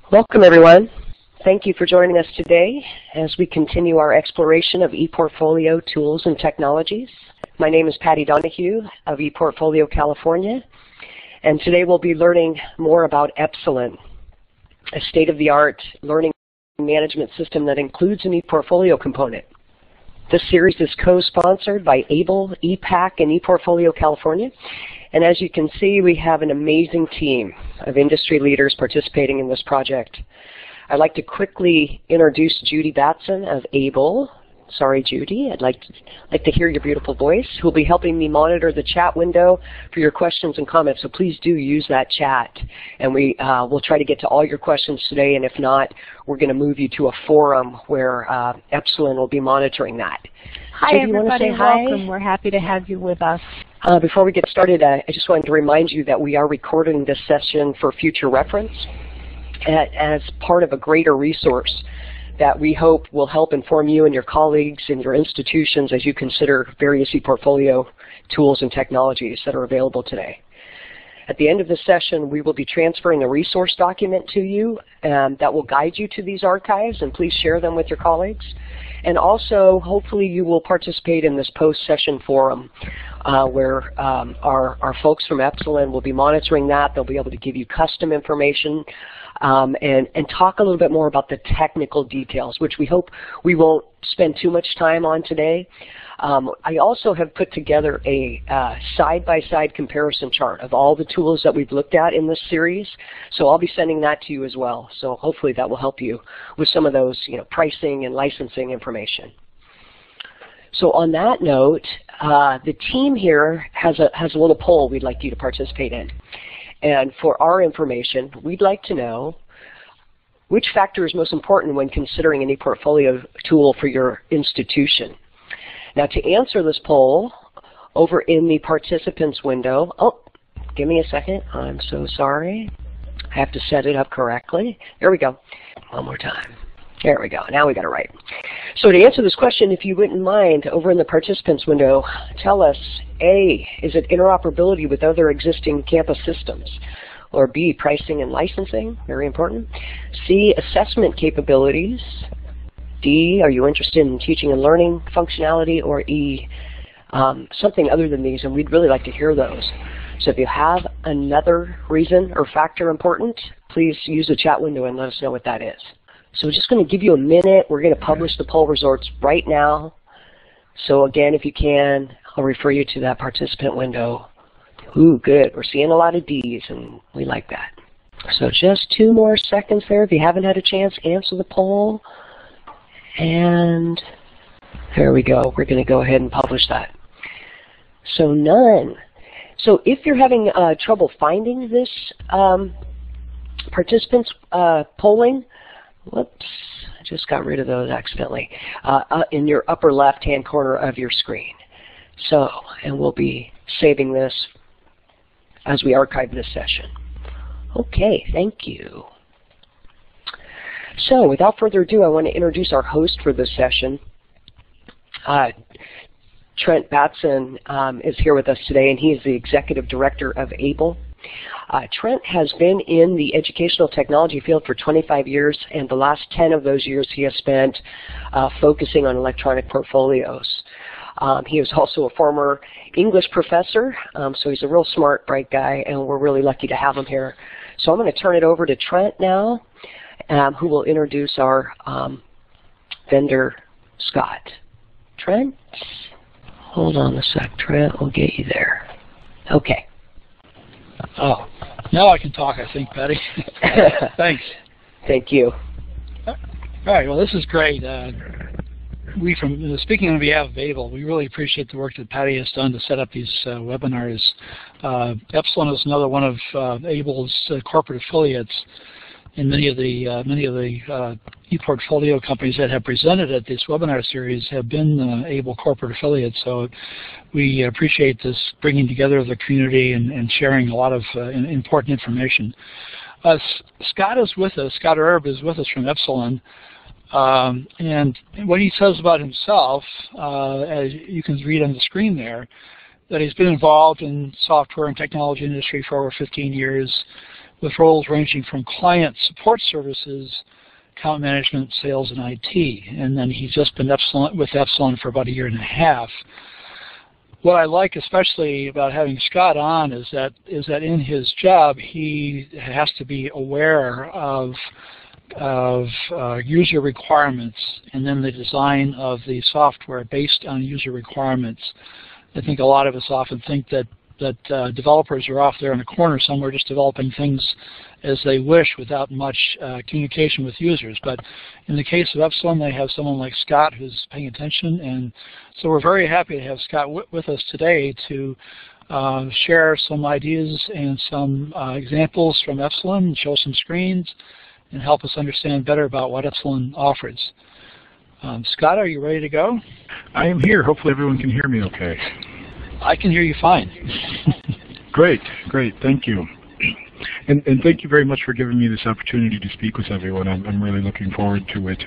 Welcome, everyone. Thank you for joining us today as we continue our exploration of ePortfolio tools and technologies. My name is Patty Donahue of ePortfolio, California, and today we'll be learning more about Epsilen, a state-of-the-art learning management system that includes an ePortfolio component. This series is co-sponsored by AAEEBL, EPAC, and ePortfolio, California. And as you can see, we have an amazing team of industry leaders participating in this project. I'd like to quickly introduce Judy Batson of AAEEBL. Sorry, Judy. I'd like to hear your beautiful voice, who will be helping me monitor the chat window for your questions and comments. So please do use that chat. And we'll try to get to all your questions today. And if not, we're going to move you to a forum where Epsilen will be monitoring that. Hi, Judy, everybody. you want to say hi? Welcome. We're happy to have you with us. Before we get started, I just wanted to remind you that we are recording this session for future reference as part of a greater resource that we hope will help inform you and your colleagues and your institutions as you consider various ePortfolio tools and technologies that are available today. At the end of this session, we will be transferring a resource document to you that will guide you to these archives, and please share them with your colleagues. And also, hopefully, you will participate in this post-session forum where our folks from Epsilen will be monitoring that. They'll be able to give you custom information and talk a little bit more about the technical details, which we hope we won't spend too much time on today. I also have put together a side-by-side comparison chart of all the tools that we've looked at in this series. So I'll be sending that to you as well. So hopefully that will help you with some of those, pricing and licensing information. So on that note, the team here has a little poll we'd like you to participate in. And for our information, we'd like to know which factor is most important when considering an ePortfolio tool for your institution. Now, to answer this poll, over in the participants window, give me a second. I'm so sorry. I have to set it up correctly. There we go. One more time. There we go. Now we got it right. So to answer this question, if you wouldn't mind, over in the participants window, tell us, A, is it interoperability with other existing campus systems? Or B, pricing and licensing, very important. C, assessment capabilities. D, are you interested in teaching and learning functionality? Or E, something other than these, and we'd really like to hear those. So if you have another reason or factor important, please use the chat window and let us know what that is. So we're just going to give you a minute. We're going to publish the poll results right now. So again, if you can, I'll refer you to that participant window. Ooh, good. We're seeing a lot of D's, and we like that. So just 2 more seconds there. If you haven't had a chance, answer the poll. And there we go. We're going to go ahead and publish that. So none. So if you're having trouble finding this participants polling, whoops, I just got rid of those accidentally, in your upper left-hand corner of your screen. So, and we'll be saving this as we archive this session. Okay, thank you. So, without further ado, I want to introduce our host for this session. Trent Batson is here with us today, and he is the Executive Director of AAEEBL. Trent has been in the educational technology field for 25 years, and the last 10 of those years he has spent focusing on electronic portfolios. He was also a former English professor, so he's a real smart, bright guy, and we're really lucky to have him here. So I'm going to turn it over to Trent now, who will introduce our vendor, Scott. Trent? Hold on a sec, Trent. We'll get you there. Okay. Oh, now I can talk, I think, Patty. Thanks. Thank you. All right, well, this is great. Speaking on behalf of AAEEBL, we really appreciate the work that Patty has done to set up these webinars. Epsilen is another one of AAEEBL's corporate affiliates, and many of the ePortfolio companies that have presented at this webinar series have been AAEEBL corporate affiliates. So we appreciate this bringing together the community and sharing a lot of important information. Scott is with us. Scott Erb is with us from Epsilen. And what he says about himself, as you can read on the screen there, that he's been involved in software and technology industry for over 15 years, with roles ranging from client support services, account management, sales, and IT. And then he's just been with Epsilen for about a year and a half. What I like especially about having Scott on is that in his job he has to be aware of user requirements and then the design of the software based on user requirements. I think a lot of us often think that developers are off there in the corner somewhere just developing things as they wish without much communication with users. But in the case of Epsilen, they have someone like Scott who's paying attention, and so we're very happy to have Scott with us today to share some ideas and some examples from Epsilen, show some screens, and help us understand better about what Epsilen offers. Scott, are you ready to go? I am here. Hopefully everyone can hear me okay. I can hear you fine. Great, great. Thank you. And thank you very much for giving me this opportunity to speak with everyone. I'm really looking forward to it.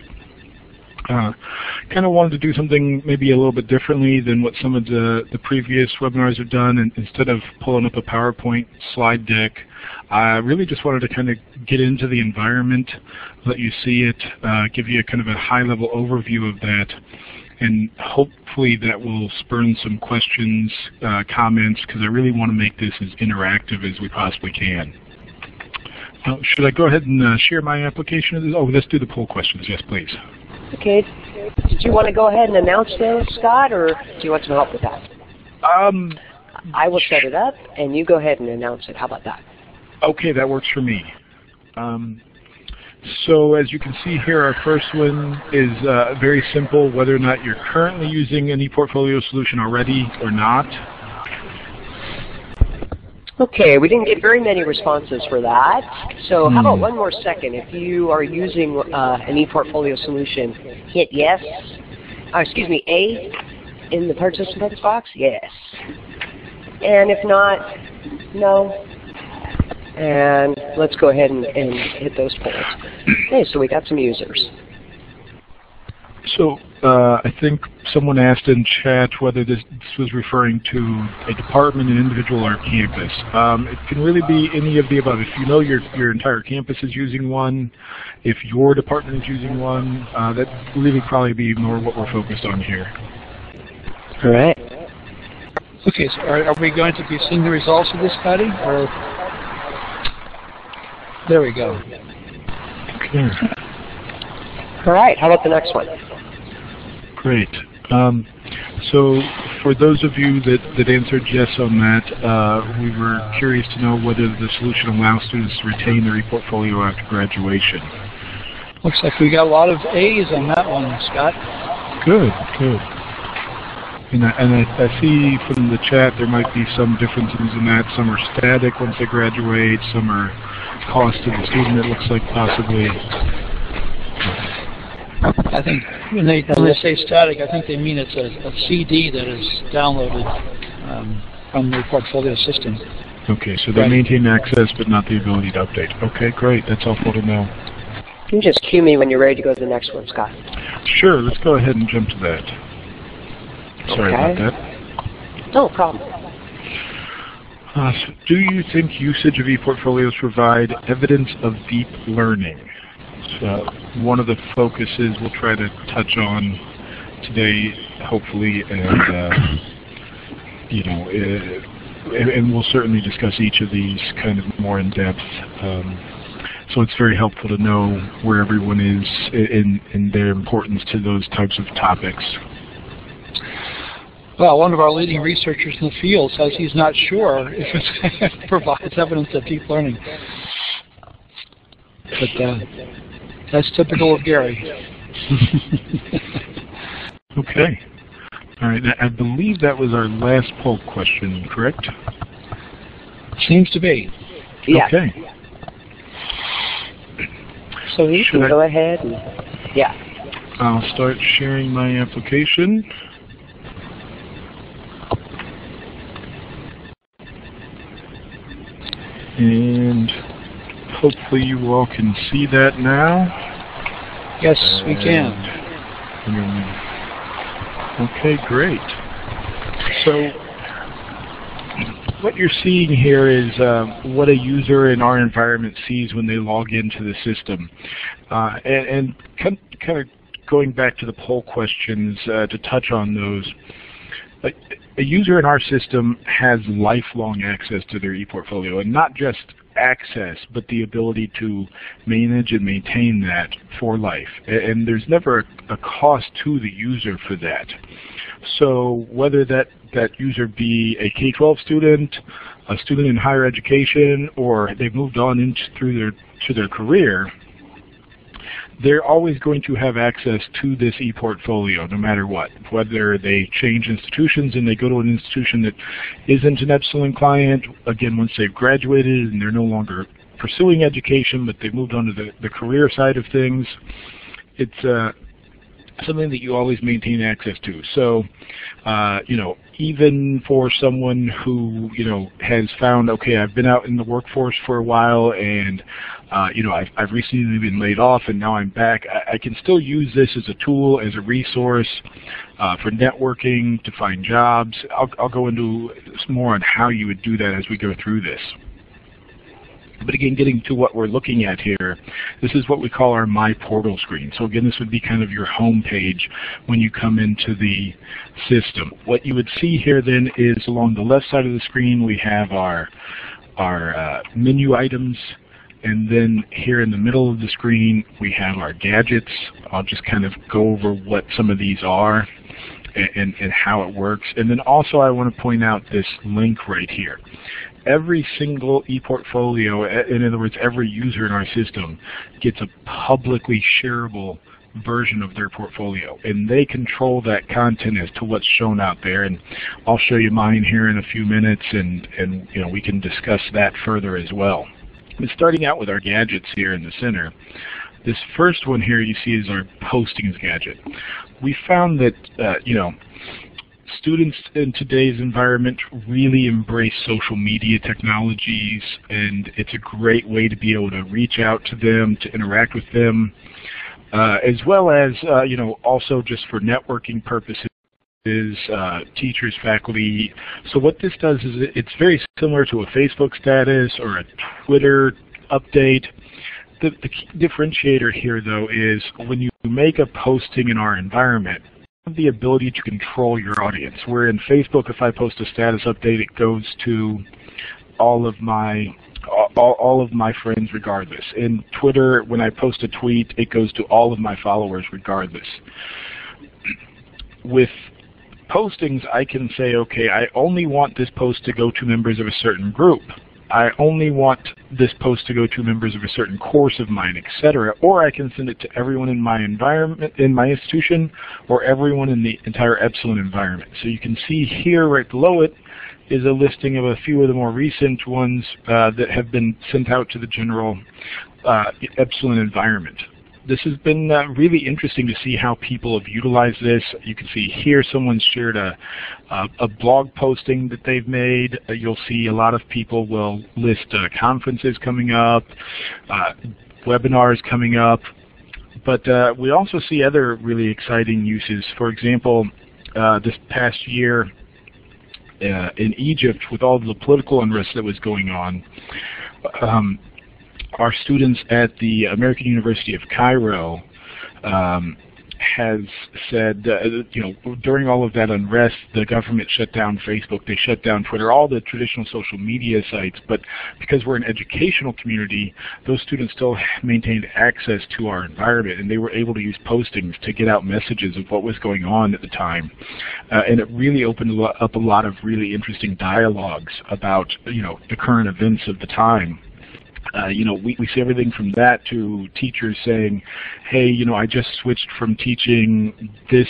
Kind of wanted to do something maybe a little bit differently than what some of the previous webinars have done. And instead of pulling up a PowerPoint slide deck, I really just wanted to kind of get into the environment, let you see it, give you a kind of a high-level overview of that. And hopefully that will spurn some questions, comments, because I really want to make this as interactive as we possibly can. Should I go ahead and share my application? Oh, let's do the poll questions. Yes, please. Okay. Did you want to go ahead and announce those, Scott, or do you want some help with that? I will set it up, and you go ahead and announce it. How about that? Okay, that works for me. So as you can see here, our first one is very simple, whether or not you're currently using an ePortfolio solution already or not. Okay, we didn't get very many responses for that. So how about one more second? If you are using an ePortfolio solution, hit yes. Excuse me, A in the participants box, yes. And if not, no. And let's go ahead and hit those polls. Okay, so we got some users. So I think someone asked in chat whether this was referring to a department, an individual, or a campus. It can really be any of the above. If you know your entire campus is using one, if your department is using one, that really probably be more what we're focused on here. All right. Okay, so are we going to be seeing the results of this study? Or there we go. Okay. All right, how about the next one? Great. So for those of you that answered yes on that, we were curious to know whether the solution allows students to retain their ePortfolio after graduation. Looks like we got a lot of A's on that one, Scott. Good, good. And I see from the chat there might be some differences in that. Some are static once they graduate. Some are cost to the student, it looks like, possibly. I think when they say static, I think they mean it's a CD that is downloaded from the portfolio system. Okay, so they maintain access but not the ability to update. Okay, great. That's helpful to know. You can just cue me when you're ready to go to the next one, Scott. Sure, let's go ahead and jump to that. Sorry about that. No problem. So do you think usage of ePortfolios provide evidence of deep learning? So one of the focuses we'll try to touch on today, hopefully, and and we'll certainly discuss each of these kind of more in depth. So it's very helpful to know where everyone is in their importance to those types of topics. Well, one of our leading researchers in the field says he's not sure if it provides evidence of deep learning. But that's typical of Gary. Okay. All right. I believe that was our last poll question, correct? Seems to be. Yeah. Okay. So you can go ahead and, yeah. I'll start sharing my application. And hopefully you all can see that now. Yes, we can. Okay, great. So what you're seeing here is what a user in our environment sees when they log into the system. And kind of going back to the poll questions to touch on those, a user in our system has lifelong access to their ePortfolio, and not just access, but the ability to manage and maintain that for life. And there's never a cost to the user for that. So whether that user be a K-12 student, a student in higher education, or they've moved on through their career, they're always going to have access to this ePortfolio no matter what. Whether they change institutions and they go to an institution that isn't an Epsilen client, again, once they've graduated and they're no longer pursuing education, but they've moved on to the career side of things, it's something that you always maintain access to. So, even for someone who, has found, okay, I've been out in the workforce for a while and, I've recently been laid off and now I'm back, I can still use this as a tool, as a resource for networking, to find jobs. I'll go into more on how you would do that as we go through this. But again, getting to what we're looking at here, this is what we call our My Portal screen. So again, this would be kind of your home page when you come into the system. What you would see here then is along the left side of the screen we have our menu items, and then here in the middle of the screen we have our gadgets. I'll just kind of go over what some of these are and how it works. And then also I want to point out this link right here. Every single ePortfolio, in other words, every user in our system, gets a publicly shareable version of their portfolio, and they control that content as to what's shown out there. And I'll show you mine here in a few minutes, and we can discuss that further as well. But starting out with our gadgets here in the center, this first one here you see is our postings gadget. We found that students in today's environment really embrace social media technologies, and it's a great way to be able to reach out to them, to interact with them, as well as also just for networking purposes, teachers, faculty. So what this does is it's very similar to a Facebook status or a Twitter update. The key differentiator here, though, is when you make a posting in our environment, the ability to control your audience. Where in Facebook, if I post a status update, it goes to all of my friends regardless. In Twitter, when I post a tweet, it goes to all of my followers regardless. With postings, I can say, okay, I only want this post to go to members of a certain group. I only want this post to go to members of a certain course of mine, etc. Or I can send it to everyone in my environment, in my institution, or everyone in the entire Epsilen environment. So you can see here right below it is a listing of a few of the more recent ones that have been sent out to the general Epsilen environment. This has been really interesting to see how people have utilized this. You can see here someone's shared a blog posting that they've made. You'll see a lot of people will list conferences coming up, webinars coming up. But we also see other really exciting uses. For example, this past year in Egypt, with all the political unrest that was going on, our students at the American University of Cairo has said, during all of that unrest, the government shut down Facebook, they shut down Twitter, all the traditional social media sites, but because we're an educational community, those students still maintained access to our environment, and they were able to use postings to get out messages of what was going on at the time. And it really opened up a lot of really interesting dialogues about, the current events of the time. We see everything from that to teachers saying, hey, I just switched from teaching this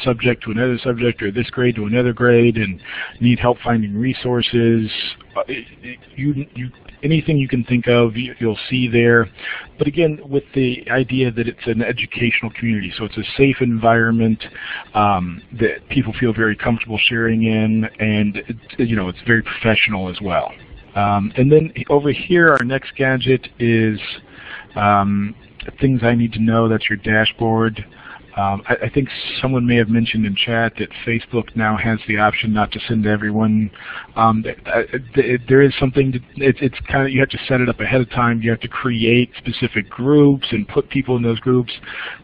subject to another subject, or this grade to another grade, and need help finding resources. Anything you can think of, you'll see there. But again, with the idea that it's an educational community, so it's a safe environment that people feel very comfortable sharing in, and it's very professional as well. And then over here, our next gadget is things I need to know. That's your dashboard. I think someone may have mentioned in chat that Facebook now has the option not to send to everyone. There is something, it's kind of, you have to set it up ahead of time. You have to create specific groups and put people in those groups.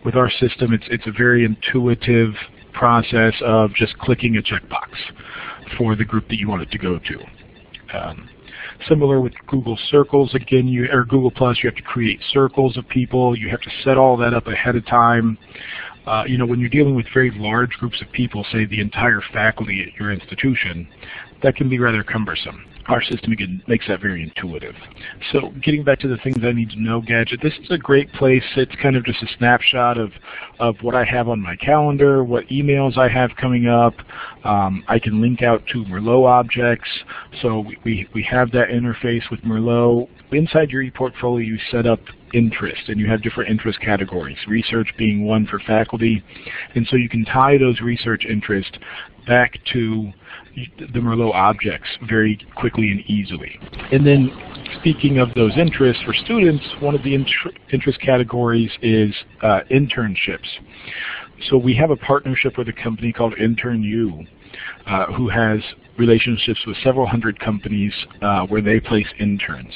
With our system, it's a very intuitive process of just clicking a checkbox for the group that you want it to go to. Similar with Google Circles, again, or Google Plus, you have to create circles of people. You have to set all that up ahead of time. When you're dealing with very large groups of people, say the entire faculty at your institution, that can be rather cumbersome. Our system, again, makes that very intuitive. So getting back to the things I need to know gadget, this is a great place. It's kind of just a snapshot of what I have on my calendar, what emails I have coming up. I can link out to Merlot objects. So we have that interface with Merlot. Inside your ePortfolio, you set up interest, and you have different interest categories, research being one for faculty. And so you can tie those research interests back to the Merlot objects very quickly and easily. And then speaking of those interests for students, one of the interest categories is internships. So we have a partnership with a company called InternU, who has relationships with several hundred companies where they place interns.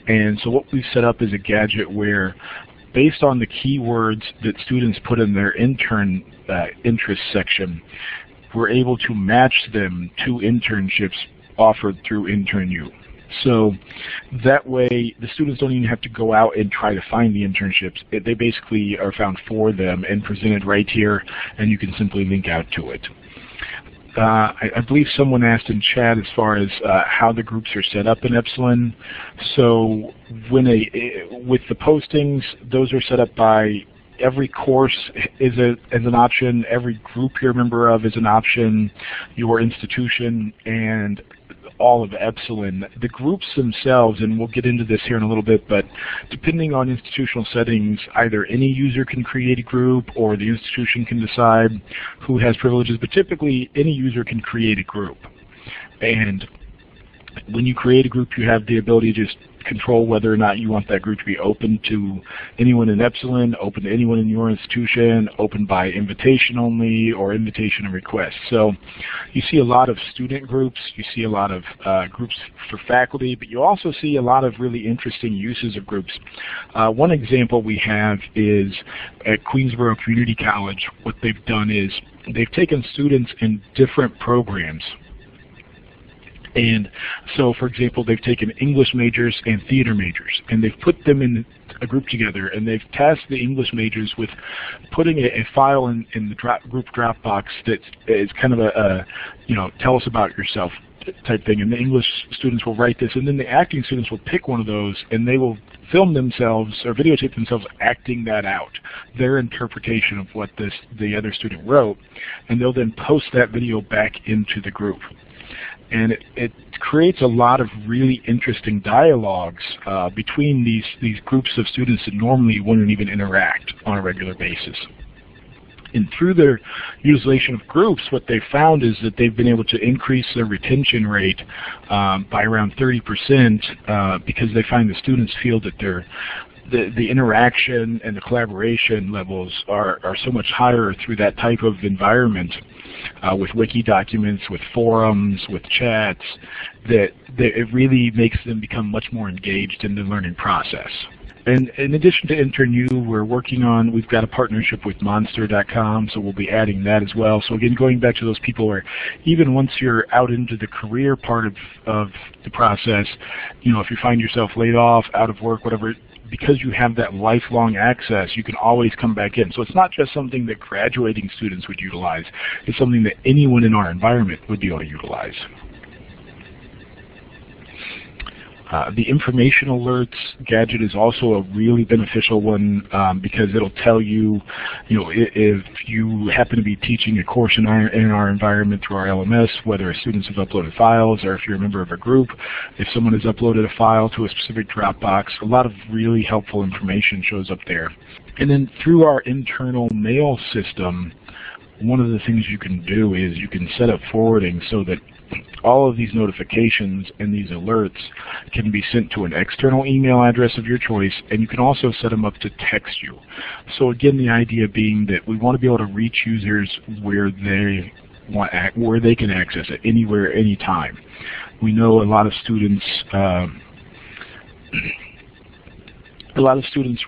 And so what we've set up is a gadget where, based on the keywords that students put in their intern interest section, we're able to match them to internships offered through InternU. So that way the students don't even have to go out and try to find the internships. They basically are found for them and presented right here, and you can simply link out to it. I believe someone asked in chat as far as how the groups are set up in Epsilen. So with the postings, those are set up by every course is an option, every group you're a member of is an option, your institution, and all of Epsilen. The groups themselves, and we'll get into this here in a little bit, but depending on institutional settings, either any user can create a group or the institution can decide who has privileges, but typically any user can create a group. And when you create a group, you have the ability to just control whether or not you want that group to be open to anyone in Epsilen, open to anyone in your institution, open by invitation only, or invitation and request. So you see a lot of student groups, you see a lot of groups for faculty, but you also see a lot of really interesting uses of groups. One example we have is at Queensborough Community College. What they've done is they've taken students in different programs. And so, for example, they've taken English majors and theater majors, and they've put them in a group together, and they've tasked the English majors with putting a file in the group Dropbox that is kind of a tell us about yourself type thing, and the English students will write this, and then the acting students will pick one of those, and they will film themselves or videotape themselves acting that out, their interpretation of what the other student wrote, and they'll then post that video back into the group. And it creates a lot of really interesting dialogues between these groups of students that normally wouldn't even interact on a regular basis. And through their utilization of groups, what they've found is that they've been able to increase their retention rate by around 30% because they find the students feel that the interaction and the collaboration levels are so much higher through that type of environment, with wiki documents, with forums, with chats, that it really makes them become much more engaged in the learning process. And in addition to InternU, we've got a partnership with Monster.com, so we'll be adding that as well. So again, going back to those people where even once you're out into the career part of the process, if you find yourself laid off, out of work, whatever, because you have that lifelong access, you can always come back in. So it's not just something that graduating students would utilize. It's something that anyone in our environment would be able to utilize. The information alerts gadget is also a really beneficial one because it'll tell you, if you happen to be teaching a course in our environment through our LMS, whether students have uploaded files or if you're a member of a group, if someone has uploaded a file to a specific Dropbox, a lot of really helpful information shows up there. And then through our internal mail system, one of the things you can do is you can set up forwarding so that all of these notifications and these alerts can be sent to an external email address of your choice, and you can also set them up to text you. So again, the idea being that we want to be able to reach users where they can access it, anywhere, anytime. We know a lot of students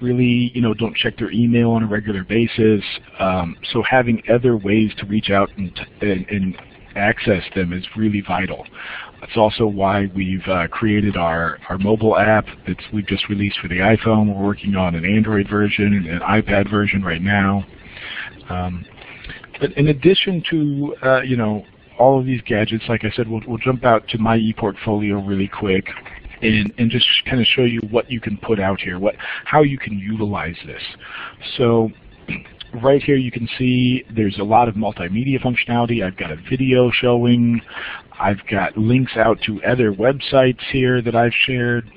really, don't check their email on a regular basis. So having other ways to reach out and access them is really vital. That's also why we've created our mobile app that we've just released for the iPhone. We're working on an Android version and an iPad version right now. But in addition to all of these gadgets, like I said, we'll jump out to my ePortfolio really quick and just kind of show you what you can put out here, how you can utilize this. So right here you can see there's a lot of multimedia functionality. I've got a video showing. I've got links out to other websites here that I've shared,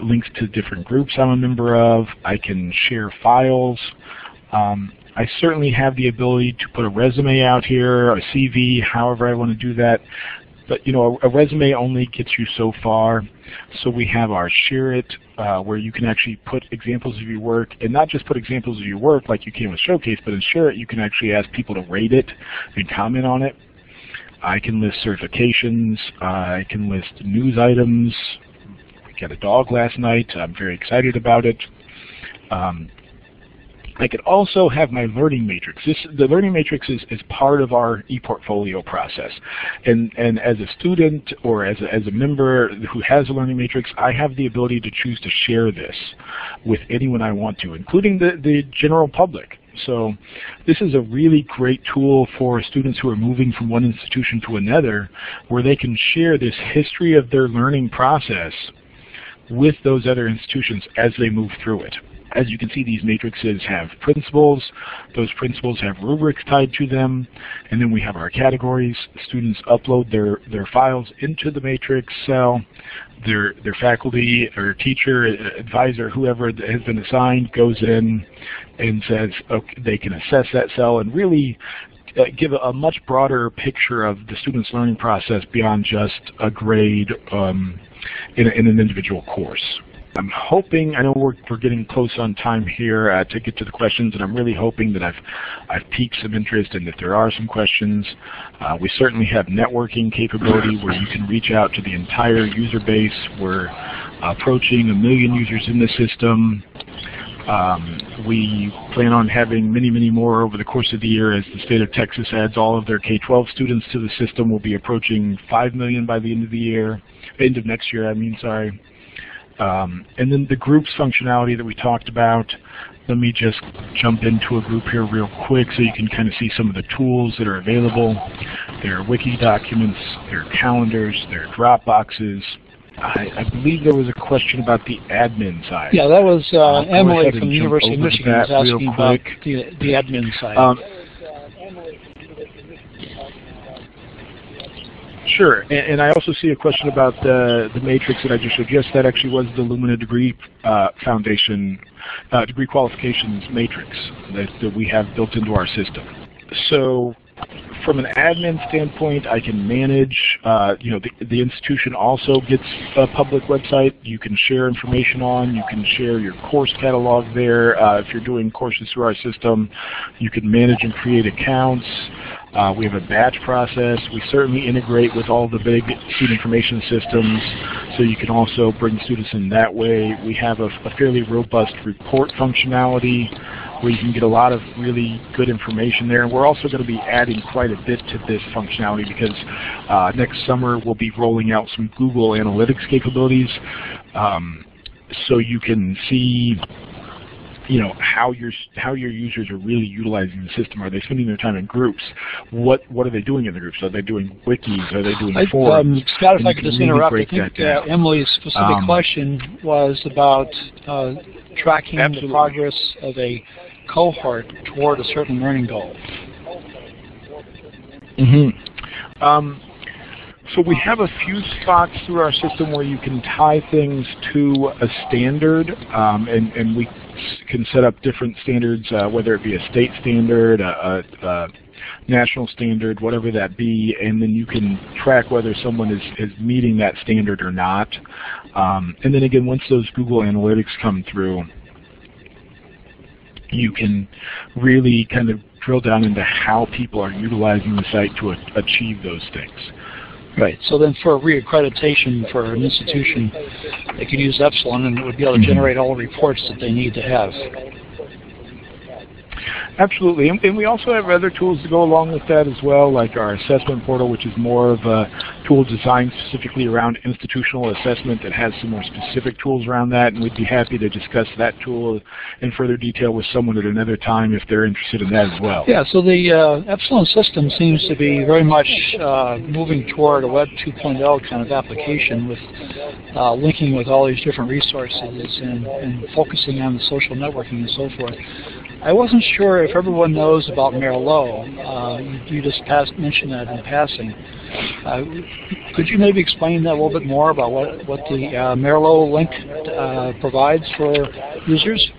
links to different groups I'm a member of. I can share files. I certainly have the ability to put a resume out here, a CV, however I want to do that. But a resume only gets you so far. So we have our Share It, where you can actually put examples of your work, and not just put examples of your work like you can with Showcase, but in Share It you can actually ask people to rate it and comment on it. I can list certifications. I can list news items. We got a dog last night. I'm very excited about it. I could also have my learning matrix. The learning matrix is part of our ePortfolio process. And as a student or as a member who has a learning matrix, I have the ability to choose to share this with anyone I want to, including the general public. So this is a really great tool for students who are moving from one institution to another, where they can share this history of their learning process with those other institutions as they move through it. As you can see, these matrices have principles. Those principles have rubrics tied to them. And then we have our categories. Students upload their files into the matrix cell. Their faculty or teacher, advisor, whoever has been assigned goes in and says, okay, they can assess that cell and really give a much broader picture of the student's learning process beyond just a grade in an individual course. I'm hoping, I know we're getting close on time here to get to the questions, and I'm really hoping that I've piqued some interest and that there are some questions. We certainly have networking capability where you can reach out to the entire user base. We're approaching 1 million users in the system. We plan on having many, many more over the course of the year as the state of Texas adds all of their K-12 students to the system. We'll be approaching 5 million by the end of next year, sorry. And then the groups functionality that we talked about, let me just jump into a group here real quick so you can kind of see some of the tools that are available. There are wiki documents, there are calendars, there are Dropboxes. I believe there was a question about the admin side. Yeah, that was Emily from the University of Michigan was asking about the admin side. Sure, and I also see a question about the matrix that I just showed. Yes, that actually was the Lumina Degree Foundation Degree Qualifications Matrix that we have built into our system. So from an admin standpoint, I can manage, the institution also gets a public website you can share information on. You can share your course catalog there. If you're doing courses through our system, you can manage and create accounts. We have a batch process. We certainly integrate with all the big student information systems, so you can also bring students in that way. We have a fairly robust report functionality where you can get a lot of really good information there. And we're also going to be adding quite a bit to this functionality because next summer we'll be rolling out some Google Analytics capabilities, so you can see how your users are really utilizing the system. Are they spending their time in groups? What are they doing in the groups? Are they doing wikis? Are they doing forums? Scott, if I could just interrupt, I think Emily's specific question was about tracking the progress of a cohort toward a certain learning goal. So we have a few spots through our system where you can tie things to a standard, and we can set up different standards, whether it be a state standard, national standard, whatever that be, and then you can track whether someone is meeting that standard or not. And then again, once those Google Analytics come through, you can really kind of drill down into how people are utilizing the site to achieve those things. Right. So then for reaccreditation for an institution, they could use Epsilen and it would be able to generate all the reports that they need to have. Absolutely, and we also have other tools to go along with that as well, like our assessment portal, which is more of a tool designed specifically around institutional assessment that has some more specific tools around that, and we'd be happy to discuss that tool in further detail with someone at another time if they're interested in that as well. Yeah, so the Epsilen system seems to be very much moving toward a Web 2.0 kind of application with linking with all these different resources and focusing on the social networking and so forth. I wasn't sure if everyone knows about Merlot. You just mentioned that in passing. Could you maybe explain that a little bit more about what the Merlot link provides for users?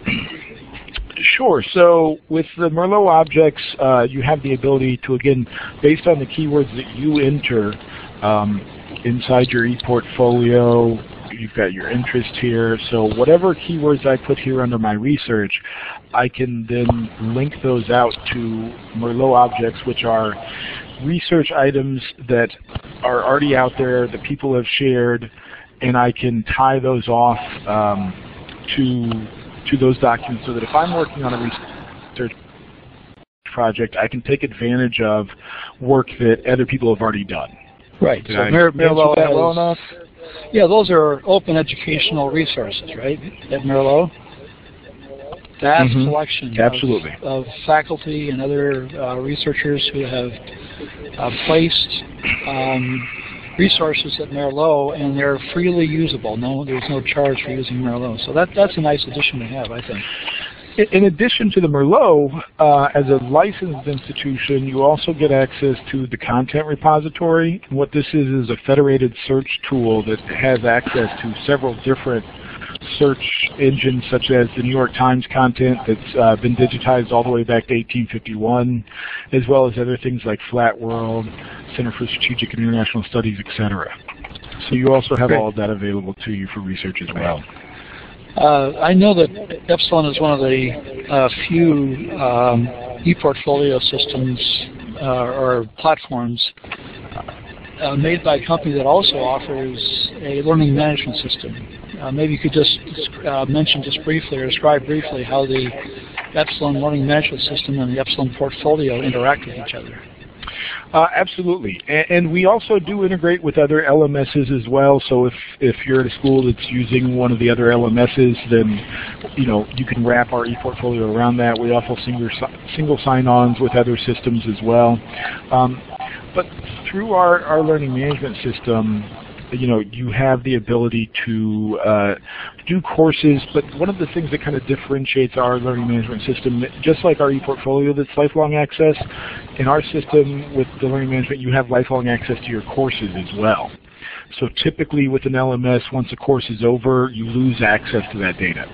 Sure. So with the Merlot objects, you have the ability to, again, based on the keywords that you enter inside your ePortfolio, you've got your interest here. So whatever keywords I put here under my research, I can then link those out to Merlot objects, which are research items that are already out there that people have shared, and I can tie those off to those documents so that if I'm working on a research project, I can take advantage of work that other people have already done. Right. Did so I Merlot answer that well enough? Yeah, those are open educational resources, right, at Merlot? Vast collection Absolutely. Of faculty and other researchers who have placed resources at Merlot, and they're freely usable. There's no charge for using Merlot. So that's a nice addition to have, I think. In addition to the Merlot, as a licensed institution, you also get access to the content repository. And what this is a federated search tool that has access to several different search engines, such as the New York Times content that's been digitized all the way back to 1851, as well as other things like Flat World, Center for Strategic and International Studies, etc. So you also have all of that available to you for research as well. I know that Epsilen is one of the few ePortfolio systems or platforms made by a company that also offers a learning management system. Maybe you could just mention just briefly or describe briefly how the Epsilen learning management system and the Epsilen portfolio interact with each other. Absolutely, and we also do integrate with other LMSs as well. So if you're at a school that's using one of the other LMSs, then you can wrap our ePortfolio around that. We offer single sign-ons with other systems as well. But through our learning management system, you have the ability to do courses, but one of the things that kind of differentiates our learning management system, just like our ePortfolio that's lifelong access, in our system with the learning management, you have lifelong access to your courses as well. So typically with an LMS, once a course is over, you lose access to that data.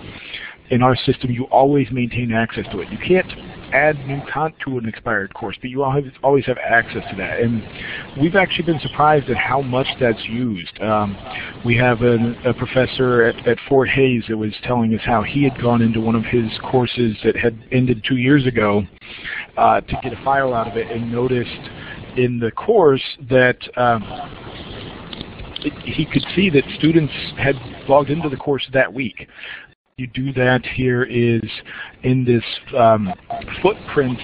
In our system, you always maintain access to it. You can't add new content to an expired course, but you always have access to that. And we've actually been surprised at how much that's used. We have a professor at Fort Hays that was telling us how he had gone into one of his courses that had ended 2 years ago to get a file out of it, and noticed in the course that he could see that students had logged into the course that week. You do that here is in this footprints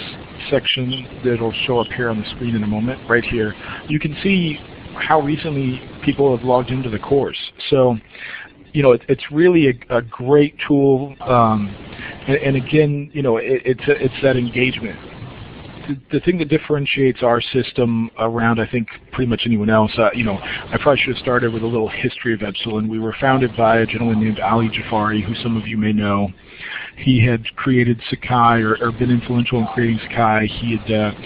section that'll show up here on the screen in a moment, right here. You can see how recently people have logged into the course. So, it's really a great tool, and again, it's that engagement. The thing that differentiates our system around, I think, pretty much anyone else, I probably should have started with a little history of Epsilen. We were founded by a gentleman named Ali Jafari, who some of you may know. He had created Sakai, or been influential in creating Sakai. He had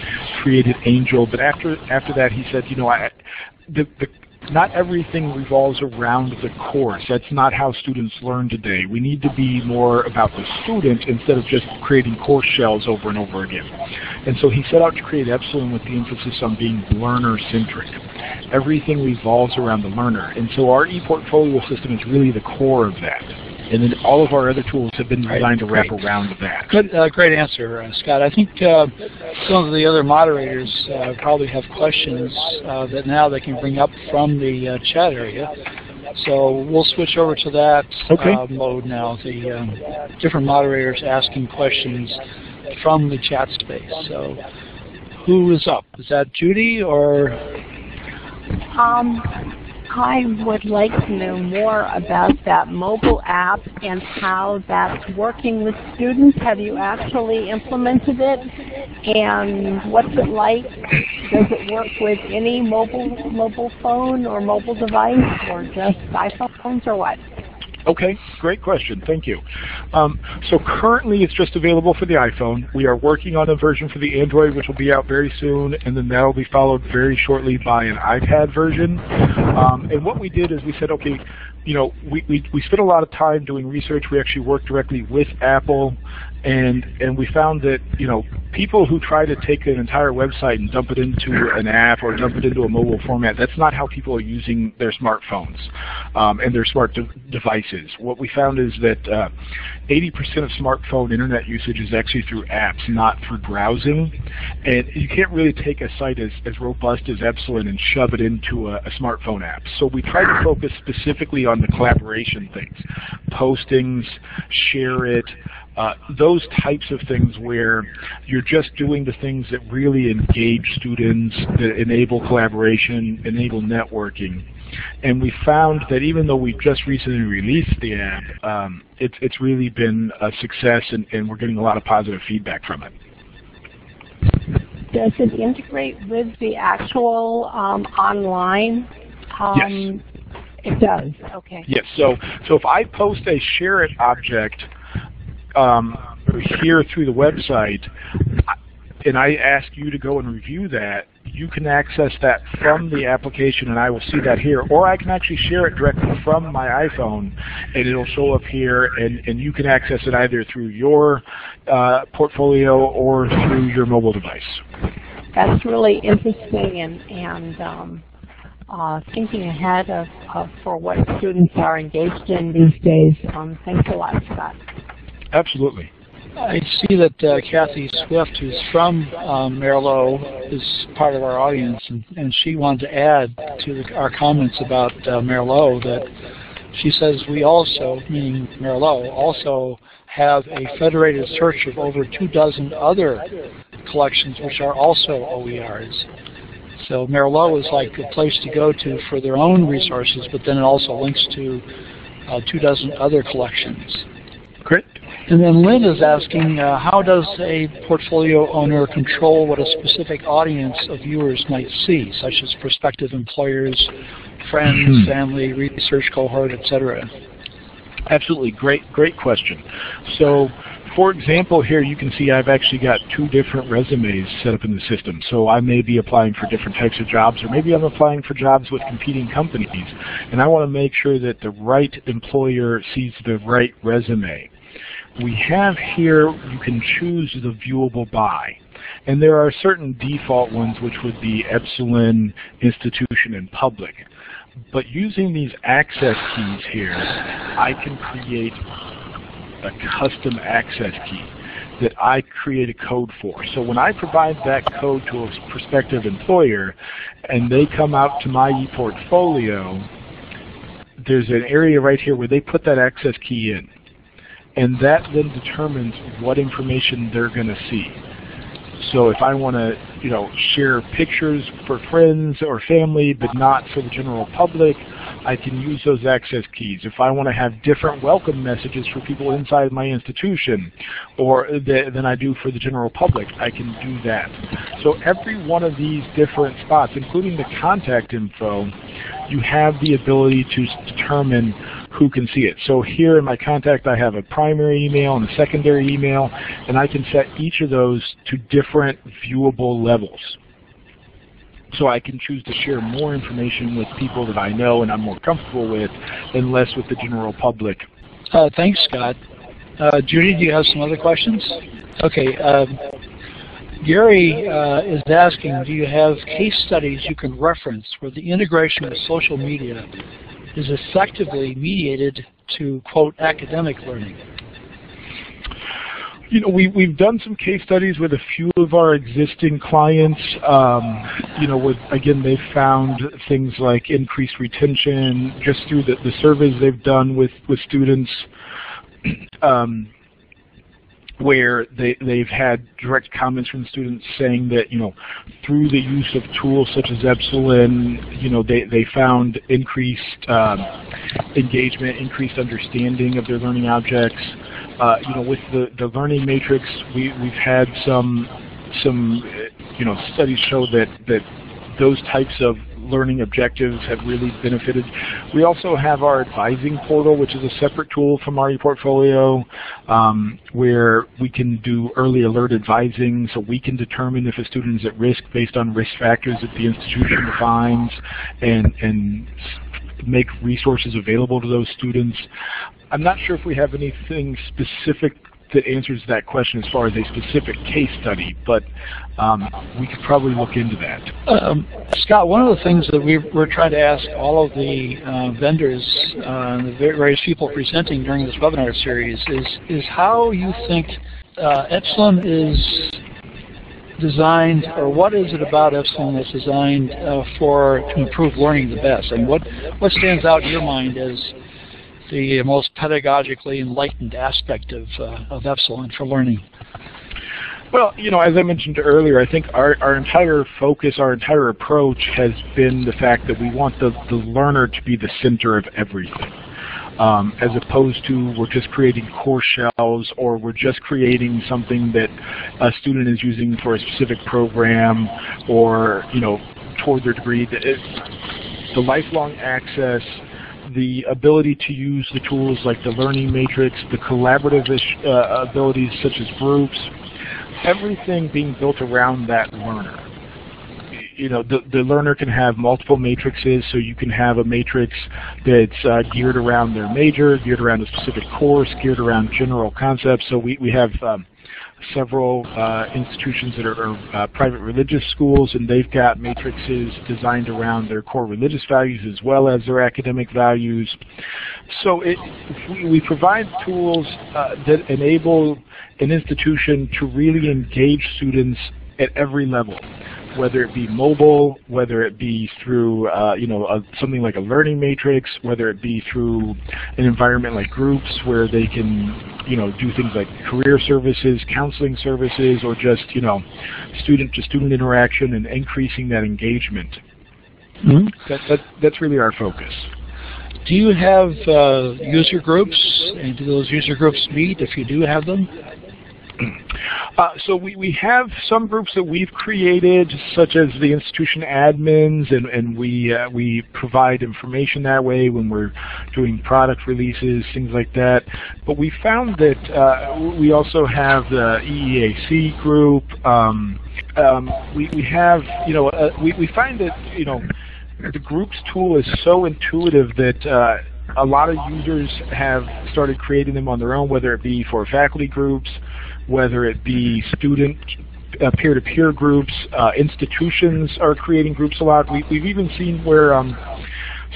created Angel, but after that, he said, not everything revolves around the course. That's not how students learn today. We need to be more about the student instead of just creating course shells over and over again. And so he set out to create Epsilen with the emphasis on being learner-centric. Everything revolves around the learner. And so our ePortfolio system is really the core of that. And then all of our other tools have been designed to wrap around that. Good, great answer, Scott. I think some of the other moderators probably have questions that now they can bring up from the chat area. So we'll switch over to that mode now, the different moderators asking questions from the chat space. So who is up? Is that Judy or? I would like to know more about that mobile app and how that's working with students. Have you actually implemented it? And what's it like? Does it work with any mobile phone or mobile device, or just iPhones, or what? Okay, great question. Thank you. So currently it's just available for the iPhone. We are working on a version for the Android, which will be out very soon, and then that will be followed very shortly by an iPad version. And what we did is we said, okay, you know, we spent a lot of time doing research. We actually worked directly with Apple, and we found that, you know, people who try to take an entire website and dump it into an app or dump it into a mobile format, that's not how people are using their smartphones and their smart devices. What we found is that 80% of smartphone internet usage is actually through apps, not through browsing. And you can't really take a site as robust as Epsilen and shove it into a smartphone app. So we tried to focus specifically on the collaboration things, postings, share it, those types of things where you're just doing the things that really engage students, that enable collaboration, enable networking. And we found that even though we've just recently released the app, it's really been a success, and we're getting a lot of positive feedback from it. Does it integrate with the actual online? Yes. It does. Okay. Yes. So if I post a share it object here through the website, and I ask you to go and review that, you can access that from the application, and I will see that here. Or I can actually share it directly from my iPhone, and it'll show up here, and you can access it either through your portfolio or through your mobile device. That's really interesting, and thinking ahead for what students are engaged in these days. Thanks a lot, Scott. Absolutely. I see that Kathy Swift, who's from Merlot, is part of our audience, and she wanted to add to our comments about Merlot that she says we also, meaning Merlot, also have a federated search of over 24 other collections which are also OERs. So Merlot is like a place to go to for their own resources, but then it also links to 24 other collections. Great. And then Lynn is asking, how does a portfolio owner control what a specific audience of viewers might see, such as prospective employers, friends, family, research cohort, etc.? Absolutely. Great question. So, for example, here you can see I've actually got 2 different resumes set up in the system. So I may be applying for different types of jobs, or maybe I'm applying for jobs with competing companies, and I want to make sure that the right employer sees the right resume. We have here, you can choose the viewable by. And there are certain default ones, which would be Epsilen, institution, and public. But using these access keys here, I can create a custom access key that I create a code for. So when I provide that code to a prospective employer and they come out to my ePortfolio, there's an area right here where they put that access key in. And that then determines what information they're going to see. So if I want to, you know, share pictures for friends or family, but not for the general public, I can use those access keys. If I want to have different welcome messages for people inside my institution, or than I do for the general public, I can do that. So every one of these different spots, including the contact info, you have the ability to determine who can see it. So here in my contact, I have a primary email and a secondary email, and I can set each of those to different viewable levels. So I can choose to share more information with people that I know and I'm more comfortable with, and less with the general public. Thanks, Scott. Judy, do you have some other questions? Okay. Gary is asking, do you have case studies you can reference where the integration with social media is effectively mediated to, quote, academic learning? You know, we've done some case studies with a few of our existing clients. You know, again, they've found things like increased retention just through the surveys they've done with students, where they've had direct comments from students saying that, you know, through the use of tools such as Epsilen, you know, they found increased engagement, increased understanding of their learning objects. You know, with the learning matrix, we've had some you know, studies show that those types of learning objectives have really benefited. We also have our advising portal, which is a separate tool from our ePortfolio, where we can do early alert advising, so we can determine if a student is at risk based on risk factors that the institution defines, and make resources available to those students. I'm not sure if we have anything specific that answers that question as far as a specific case study, but we could probably look into that. Scott, one of the things that we're trying to ask all of the vendors, the various people presenting during this webinar series, is how you think Epsilen is designed, or what is it about Epsilen that's designed to improve learning the best, and what stands out in your mind as the most pedagogically enlightened aspect of Epsilen for learning? Well, you know, as I mentioned earlier, I think our entire focus, our entire approach has been the fact that we want the learner to be the center of everything. As opposed to we're just creating course shells, or we're just creating something that a student is using for a specific program, or, you know, toward their degree. The lifelong access, the ability to use the tools like the learning matrix, the collaborative abilities such as groups, everything being built around that learner. You know, the learner can have multiple matrices, so you can have a matrix that's geared around their major, geared around a specific course, geared around general concepts. So we have several institutions that are private religious schools, and they've got matrices designed around their core religious values as well as their academic values. So we provide tools that enable an institution to really engage students at every level, whether it be mobile, whether it be through you know, something like a learning matrix, whether it be through an environment like groups where they can, you know, do things like career services, counseling services, or just, you know, student-to-student interaction and increasing that engagement. Mm-hmm. That's really our focus. Do you have user groups, and do those user groups meet if you do have them? So we have some groups that we've created, such as the institution admins, and we provide information that way when we're doing product releases, things like that. But we found that we also have the EEAC group. We have, you know, we find that, you know, the groups tool is so intuitive that a lot of users have started creating them on their own, whether it be for faculty groups, whether it be student peer-to-peer groups. Institutions are creating groups a lot. We've even seen where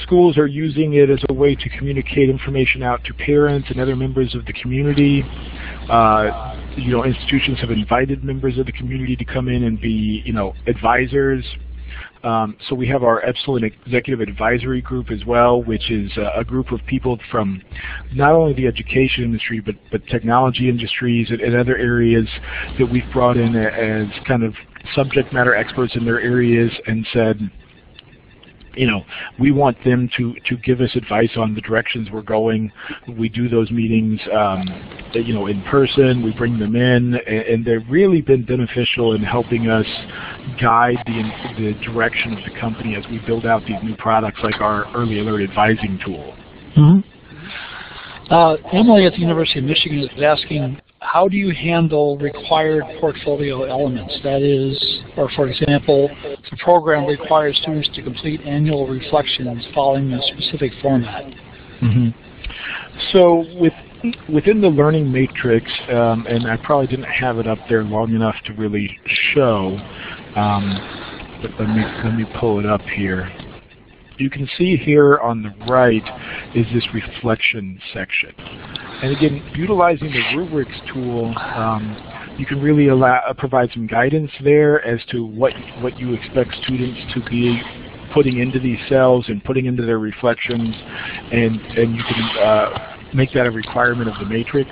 schools are using it as a way to communicate information out to parents and other members of the community. You know, institutions have invited members of the community to come in and be, you know, advisors. So we have our Epsilen Executive Advisory Group as well, which is a group of people from not only the education industry, but technology industries and other areas that we've brought in as kind of subject matter experts in their areas, and said, you know, we want them to give us advice on the directions we're going. We do those meetings, you know, in person. We bring them in, and they've really been beneficial in helping us guide the direction of the company as we build out these new products, like our early alert advising tool. Mm-hmm. Emily at the University of Michigan is asking, how do you handle required portfolio elements? That is, or for example, the program requires students to complete annual reflections following a specific format. Mm-hmm. So within the learning matrix, and I probably didn't have it up there long enough to really show, but let me pull it up here. You can see here on the right is this reflection section. And again, utilizing the rubrics tool, you can really provide some guidance there as to what you expect students to be putting into these cells and putting into their reflections, and you can make that a requirement of the matrix.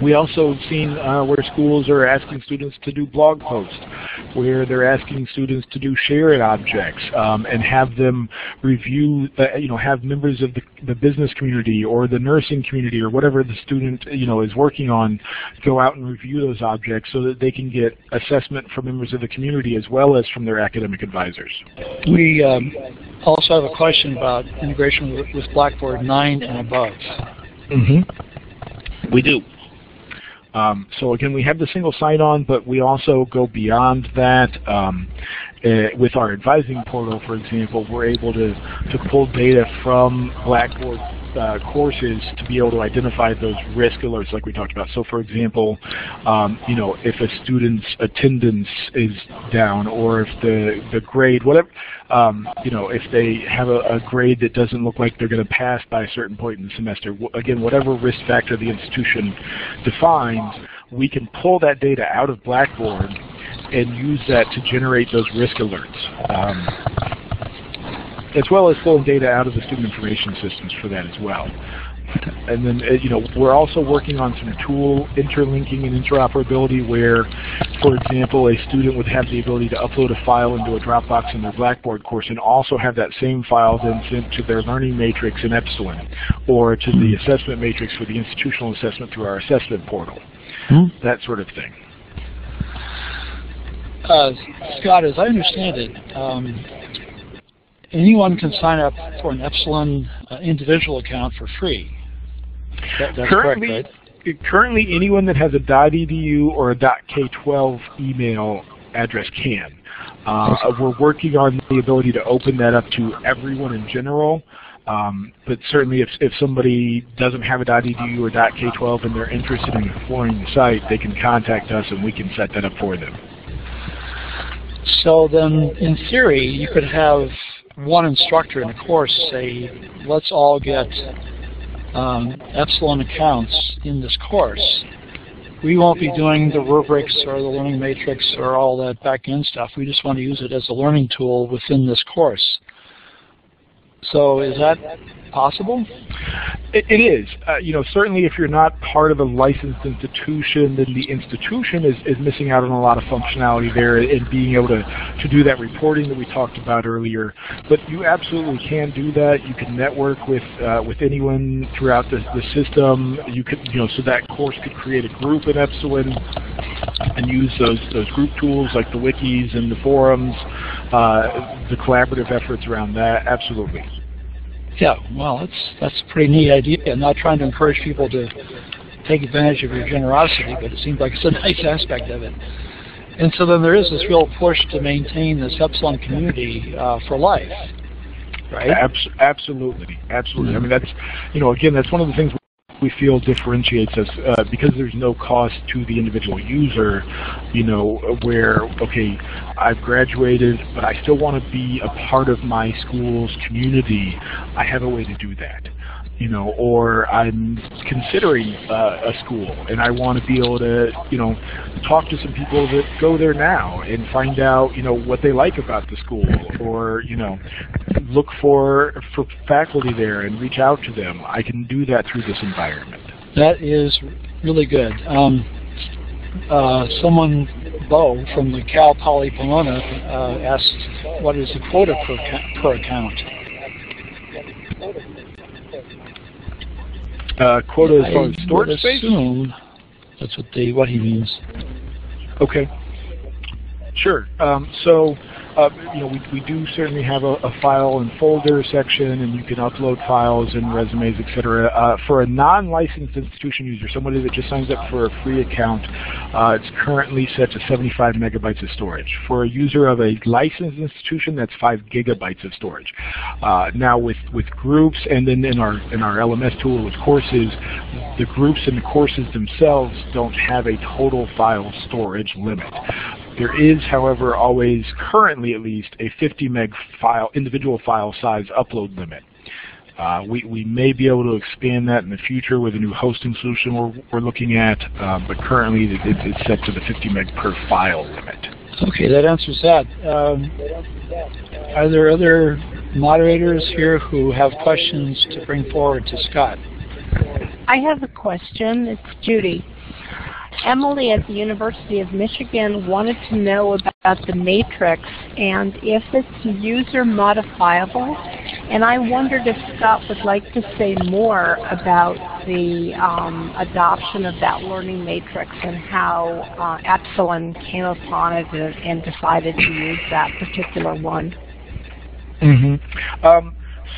We also have seen where schools are asking students to do blog posts, where they're asking students to do share it objects, and have them review, have members of the business community or the nursing community or whatever the student is working on go out and review those objects so that they can get assessment from members of the community as well as from their academic advisors. We also have a question about integration with Blackboard 9 and above. Mm-hmm. We do. So again, we have the single sign-on, but we also go beyond that. With our advising portal, for example, we're able to pull data from Blackboard courses to be able to identify those risk alerts like we talked about. So for example, if a student's attendance is down, or if the grade, whatever, if they have a grade that doesn't look like they're going to pass by a certain point in the semester, again, whatever risk factor the institution defines, we can pull that data out of Blackboard and use that to generate those risk alerts, as well as pulling data out of the student information systems for that as well. And then, we're also working on some tool interlinking and interoperability where, for example, a student would have the ability to upload a file into a Dropbox in their Blackboard course and also have that same file then sent to their learning matrix in Epsilen, or to the assessment matrix for the institutional assessment through our assessment portal, that sort of thing. Scott, as I understand it, anyone can sign up for an Epsilen individual account for free. That's correct, right? Currently, anyone that has a .edu or a .k12 email address can. We're working on the ability to open that up to everyone in general. But certainly if somebody doesn't have a .edu or .k12 and they're interested in exploring the site, they can contact us and we can set that up for them. So then, in theory, you could have one instructor in a course say, let's all get Epsilen accounts in this course. We won't be doing the rubrics or the learning matrix or all that back-end stuff. We just want to use it as a learning tool within this course. So is that possible? It is. Certainly if you're not part of a licensed institution, then the institution is missing out on a lot of functionality there and being able to do that reporting that we talked about earlier. But you absolutely can do that. You can network with anyone throughout the system. You could, so that course could create a group in Epsilen and use those group tools like the wikis and the forums, the collaborative efforts around that. Absolutely. Yeah, well, that's a pretty neat idea. I'm not trying to encourage people to take advantage of your generosity, but it seems like it's a nice aspect of it. And so then there is this real push to maintain this Epsilen community for life, right? Absolutely. I mean, that's, again, that's one of the things we feel differentiates us because there's no cost to the individual user, where, okay, I've graduated, but I still want to be a part of my school's community. I have a way to do that. Or I'm considering a school and I want to be able to, talk to some people that go there now and find out, what they like about the school, or, look for faculty there and reach out to them. I can do that through this environment. That is really good. Someone, Bo, from the Cal Poly Pomona, asked, what is the quota per account? Quota as far as storage space? Assume that's what he means. Okay. Sure. So we do certainly have a file and folder section, and you can upload files and resumes, etc. For a non-licensed institution user, somebody that just signs up for a free account, it's currently set to 75 megabytes of storage. For a user of a licensed institution, that's 5 gigabytes of storage. Now with groups, and then in our LMS tool with courses, the groups and the courses themselves don't have a total file storage limit. There is, however, always, currently at least, a 50 meg file, individual file size upload limit. We may be able to expand that in the future with a new hosting solution we're looking at, but currently it's set to the 50 meg per file limit. Okay, that answers that. Are there other moderators here who have questions to bring forward to Scott? I have a question. It's Judy. Emily at the University of Michigan wanted to know about the matrix and if it's user modifiable, and I wondered if Scott would like to say more about the adoption of that learning matrix and how Epsilen came upon it and decided to use that particular one. Mm-hmm.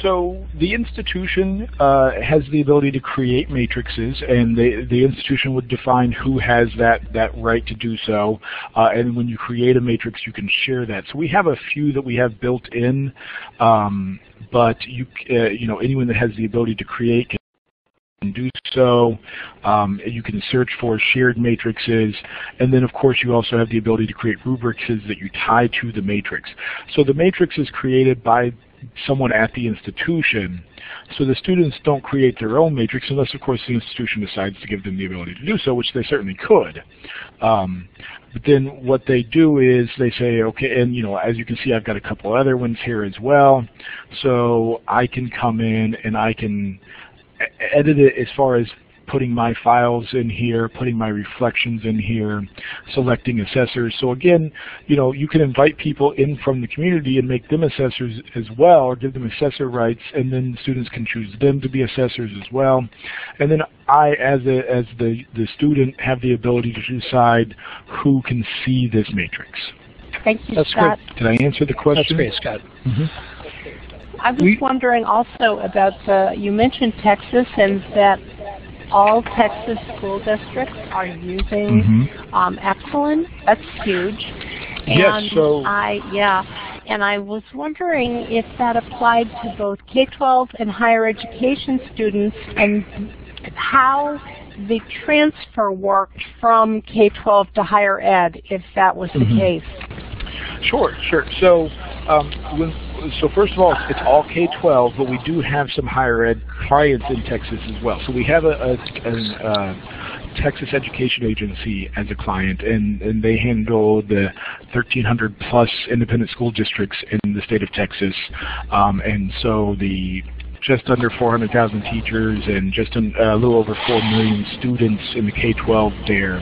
So the institution has the ability to create matrices, and the institution would define who has that right to do so. And when you create a matrix, you can share that. So we have a few that we have built in, but anyone that has the ability to create can do so. You can search for shared matrices, and then of course you also have the ability to create rubrics that you tie to the matrix. So the matrix is created by someone at the institution, so the students don't create their own matrix unless of course the institution decides to give them the ability to do so, which they certainly could. But then what they do is they say, okay, and as you can see, I've got a couple other ones here as well, so I can come in and I can edit it as far as putting my files in here, putting my reflections in here, selecting assessors. So again, you can invite people in from the community and make them assessors as well, or give them assessor rights, and then students can choose them to be assessors as well. And then I, as the student, have the ability to decide who can see this matrix. Thank you, That's Scott. Great. Did I answer the question? That's great, Scott. Mm-hmm. I was wondering also about you mentioned Texas, and that all Texas school districts are using Epsilen. That's huge. And yes, and I was wondering if that applied to both K-12 and higher education students, and how the transfer worked from K-12 to higher ed, if that was the case. Sure. So so first of all, it's all K-12, but we do have some higher ed clients in Texas as well. So we have a Texas Education Agency as a client, and they handle the 1,300 plus independent school districts in the state of Texas. And so the just under 400,000 teachers and just a little over 4 million students in the K-12 there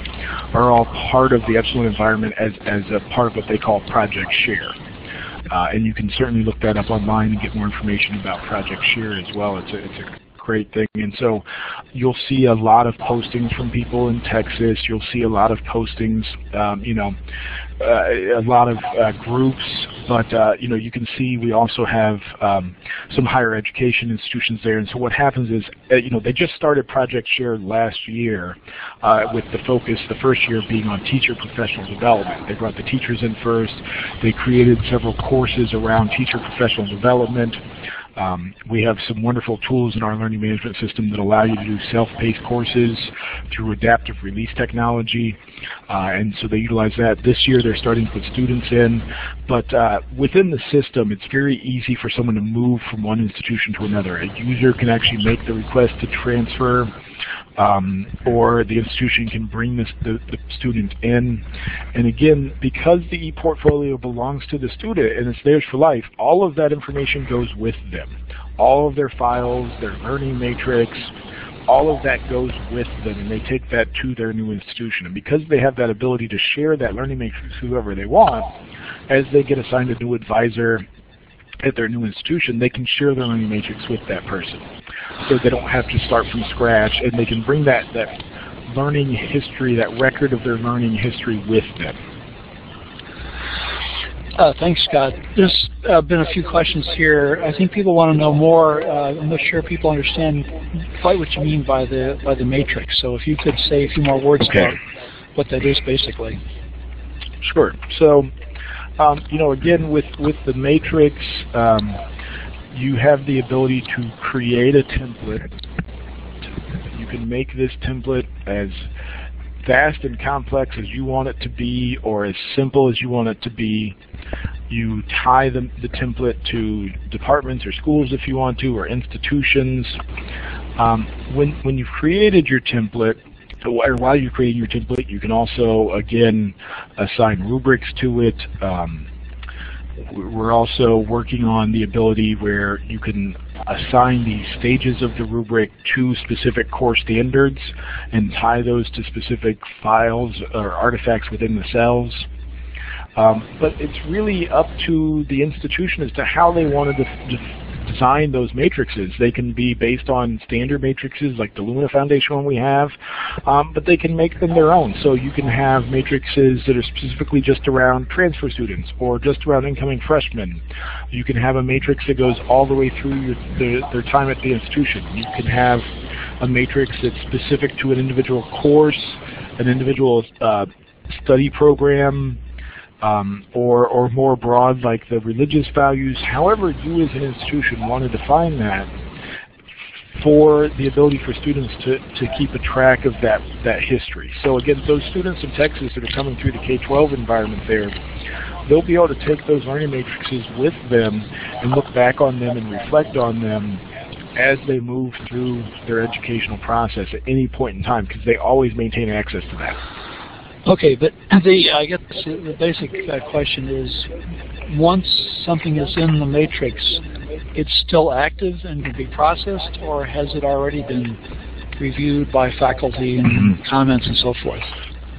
are all part of the Epsilen environment as a part of what they call Project Share. And you can certainly look that up online and get more information about Project Share as well. It's a great thing. And so you'll see a lot of postings from people in Texas. You'll see a lot of postings, a lot of groups. But, you can see we also have some higher education institutions there. And so what happens is, they just started Project Share last year with the focus, the first year being on teacher professional development. They brought the teachers in first. They created several courses around teacher professional development. We have some wonderful tools in our learning management system that allow you to do self-paced courses through adaptive release technology, and so they utilize that. This year they're starting to put students in, but within the system it's very easy for someone to move from one institution to another. A user can actually make the request to transfer, or the institution can bring the student in. And again, because the ePortfolio belongs to the student and it's theirs for life, all of that information goes with them. All of their files, their learning matrix, all of that goes with them, and they take that to their new institution. And because they have that ability to share that learning matrix with whoever they want, as they get assigned a new advisor at their new institution, they can share their learning matrix with that person. So they don't have to start from scratch, and they can bring that learning history, that record of their learning history with them. Thanks, Scott. There's been a few questions here. I think people want to know more. I'm not sure people understand quite what you mean by the matrix. So if you could say a few more words about what that is, basically. Sure. So, again, with the matrix, you have the ability to create a template. You can make this template as vast and complex as you want it to be, or as simple as you want it to be. You tie the template to departments or schools if you want to, or institutions. When you've created your template, or while you're creating your template, you can also, again, assign rubrics to it. We're also working on the ability where you can assign the stages of the rubric to specific core standards and tie those to specific files or artifacts within the cells. But it's really up to the institution as to how they want to design those matrices. They can be based on standard matrices like the Lumina Foundation one we have, but they can make them their own. So you can have matrices that are specifically just around transfer students or just around incoming freshmen. You can have a matrix that goes all the way through their time at the institution. You can have a matrix that's specific to an individual course, an individual study program, or more broad, like the religious values. However you as an institution want to define that, for the ability for students to keep a track of that history. So again, those students in Texas that are coming through the K-12 environment there, they'll be able to take those learning matrices with them and look back on them and reflect on them as they move through their educational process at any point in time, because they always maintain access to that. Okay, but I guess the basic question is, once something is in the matrix, it's still active and can be processed, or has it already been reviewed by faculty and comments and so forth?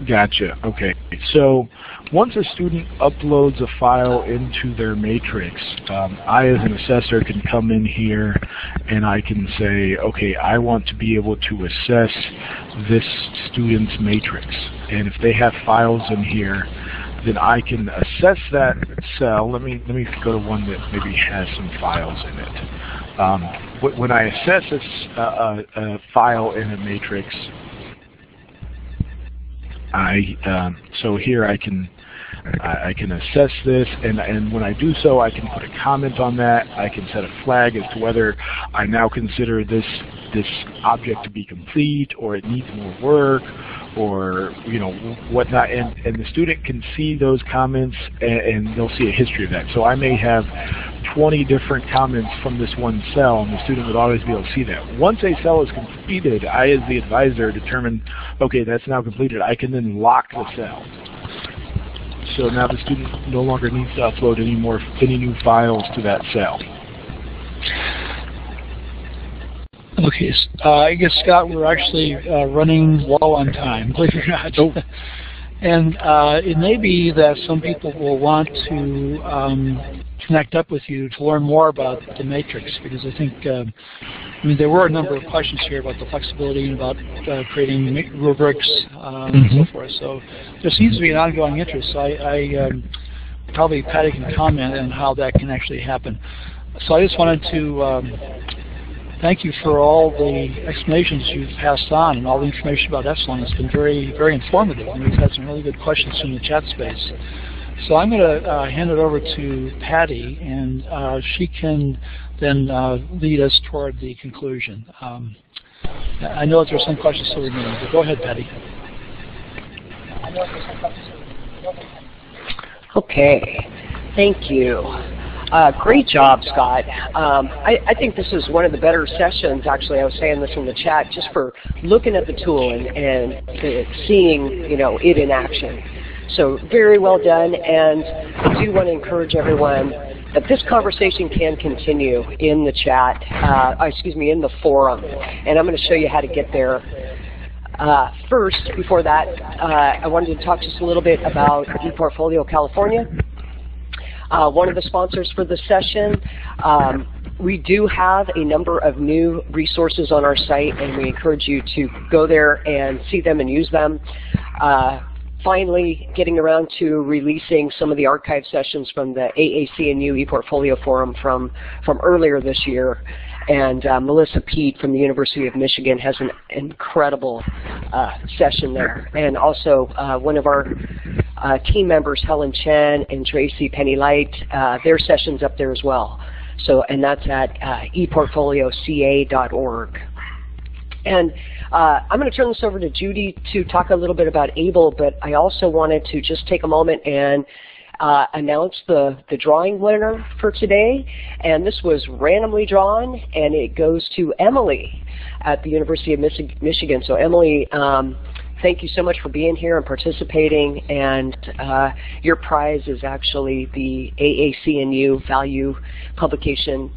Gotcha. Okay. So once a student uploads a file into their matrix, I as an assessor can come in here and I can say, okay, I want to be able to assess this student's matrix. And if they have files in here, then I can assess that cell. Let me go to one that maybe has some files in it. When I assess a file in a matrix, so here I can assess this, and when I do so, I can put a comment on that. I can set a flag as to whether I now consider this object to be complete, or it needs more work, or whatnot. And the student can see those comments, and they'll see a history of that. So I may have 20 different comments from this one cell, and the student would always be able to see that. Once a cell is completed, I as the advisor determine, okay, that's now completed. I can then lock the cell. So now the student no longer needs to upload any new files to that cell. Okay, I guess, Scott, we're actually running low on time, believe it or not. Oh. And it may be that some people will want to connect up with you to learn more about the matrix, because I think, there were a number of questions here about the flexibility and about creating rubrics and so forth. So there seems to be an ongoing interest. Probably Patty can comment on how that can actually happen. So I just wanted to thank you for all the explanations you've passed on and all the information about Epsilen. It's been very, very informative, and we've had some really good questions in the chat space. So I'm going to hand it over to Patty, and she can then lead us toward the conclusion. I know that there are some questions still remaining, but go ahead, Patty. Okay, thank you. Great job, Scott. I think this is one of the better sessions, actually. I was saying this in the chat, just for looking at the tool and seeing it in action. So very well done, and I do want to encourage everyone that this conversation can continue in the chat, in the forum, and I'm going to show you how to get there. First, before that, I wanted to talk just a little bit about ePortfolio California. One of the sponsors for the session. We do have a number of new resources on our site, and we encourage you to go there and see them and use them. finally getting around to releasing some of the archive sessions from the AACNU ePortfolio Forum from earlier this year. And Melissa Pete from the University of Michigan has an incredible session there. And also one of our team members, Helen Chen and Tracy Penny-Light, their session's up there as well. So, and that's at ePortfolioCA.org. And I'm going to turn this over to Judy to talk a little bit about AAEEBL, but I also wanted to just take a moment and announce the drawing winner for today. And this was randomly drawn, and it goes to Emily at the University of Michigan. So Emily, thank you so much for being here and participating. And your prize is actually the AACNU Value publication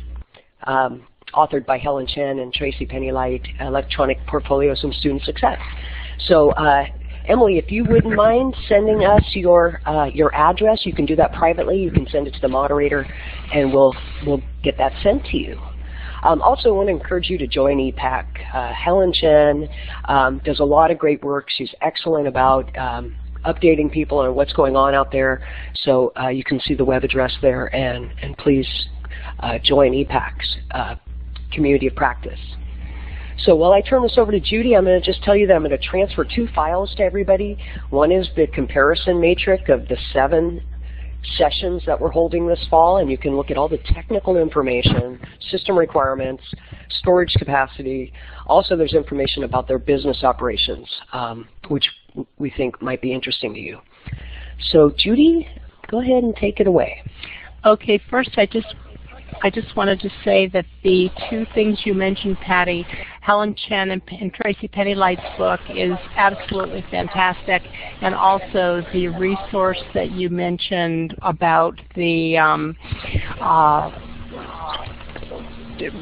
authored by Helen Chen and Tracy Penny-Light, Electronic Portfolios and Student Success. So Emily, if you wouldn't mind sending us your address, you can do that privately. You can send it to the moderator, and we'll get that sent to you. Also, I want to encourage you to join EPAC. Helen Chen does a lot of great work. She's excellent about updating people on what's going on out there. So you can see the web address there, and please join EPAC's community of practice. So while I turn this over to Judy, I'm going to just tell you that I'm going to transfer 2 files to everybody. One is the comparison matrix of the 7 sessions that we're holding this fall, and you can look at all the technical information, system requirements, storage capacity. Also, there's information about their business operations, which we think might be interesting to you. So Judy, go ahead and take it away. Okay, first I just wanted to say that the 2 things you mentioned, Patty, Helen Chen and Tracy Penny-Light's book is absolutely fantastic, and also the resource that you mentioned about the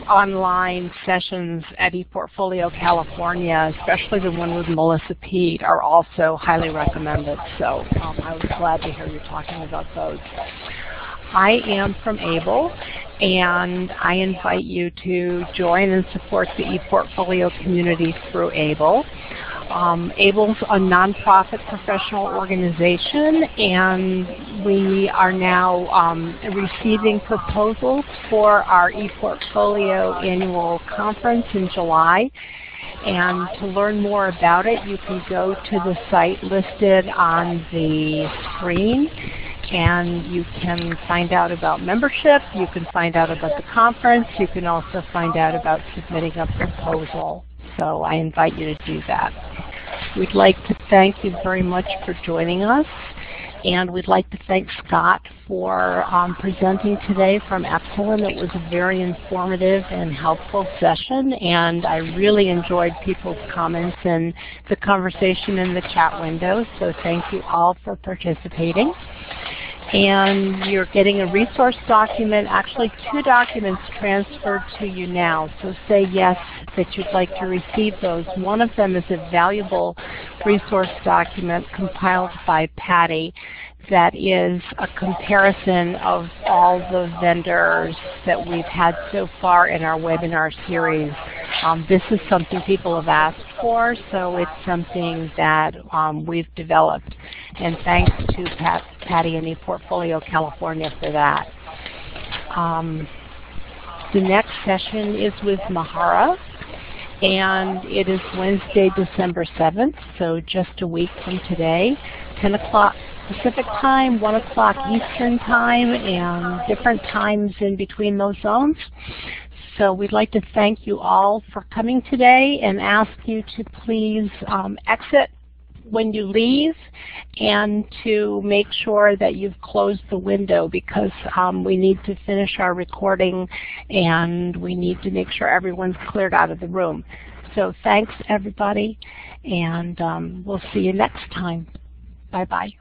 online sessions at ePortfolio California, especially the one with Melissa Pete, are also highly recommended. So I was glad to hear you talking about those. I am from AAEEBL, and I invite you to join and support the ePortfolio community through AAEEBL. AAEEBL's a nonprofit professional organization, and we are now receiving proposals for our ePortfolio annual conference in July. And to learn more about it, you can go to the site listed on the screen, and you can find out about membership, you can find out about the conference, you can also find out about submitting a proposal. So I invite you to do that. We'd like to thank you very much for joining us, and we'd like to thank Scott for presenting today from Epsilen. It was a very informative and helpful session, and I really enjoyed people's comments and the conversation in the chat window, so thank you all for participating. And you're getting a resource document, actually 2 documents transferred to you now. So say yes that you'd like to receive those. One of them is a valuable resource document compiled by Patty that is a comparison of all the vendors that we've had so far in our webinar series. This is something people have asked for, so it's something that we've developed. And thanks to Patty and ePortfolio California for that. The next session is with Mahara, and it is Wednesday, December 7th, so just a week from today, 10 o'clock Pacific time, 1 o'clock Eastern time, and different times in between those zones. So we'd like to thank you all for coming today and ask you to please exit when you leave, and to make sure that you've closed the window, because we need to finish our recording and we need to make sure everyone's cleared out of the room. So thanks everybody, and we'll see you next time. Bye-bye.